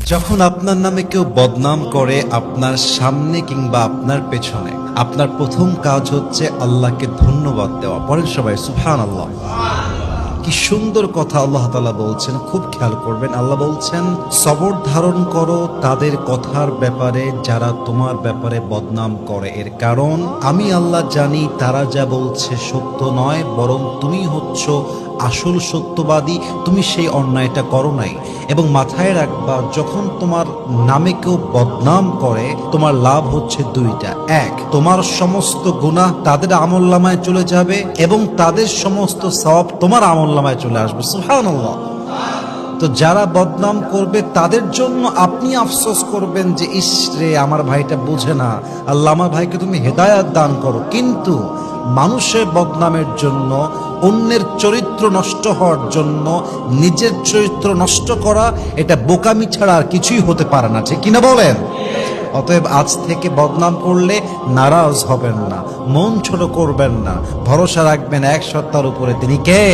যখন আপনার নামে কেউ বদনাম করে আপনার সামনে কিংবা আপনার পেছনে, আপনার প্রথম কাজ হচ্ছে আল্লাহকে ধন্যবাদ দেওয়া। পরের সবাই সুবহানাল্লাহ। কি সুন্দর কথা আল্লাহ তাআলা বলছেন, খুব খেয়াল করবেন। আল্লাহ বলছেন, সবর ধারণ করো তাদের কথার ব্যাপারে যারা তোমার ব্যাপারে বদনাম করে। এর কারণ আমি আল্লাহ জানি তারা যা বলছে সত্য নয়, বরং তুমি হচ্ছ আসল সত্যবাদী। তুমি সেই অন্যায়টা করো নাই। এবং মাথায় রাখবা, যখন তোমার নামে কেউ বদনাম করে তোমার লাভ হচ্ছে দুইটা। এক, তোমার সমস্ত গুনাহ তাদের আমলনামায় চলে যাবে এবং তাদের সমস্ত সওয়াব তোমার আমলনামায় চলে আসবে। সুবহানাল্লাহ। তো যারা বদনাম করবে তাদের জন্য আপনি আফসোস করবেন যে ইস রে, আমার ভাইটা বুঝে না, আল্লাহ আমার ভাইকে তুমি হেদায়াত দান করো। কিন্তু মানুষের বদনামের জন্য, অন্যের চরিত্র নষ্ট হওয়ার জন্য নিজের চরিত্র নষ্ট করা, এটা বোকামি ছাড়া আর কিছুই হতে পারে না, ঠিক কিনা বলেন? অতএব আজ থেকে বদনাম করলে নারাজ হবেন না, মন ছোট করবেন না, ভরসা রাখবেন এক সত্তার উপরে, তিনি কে?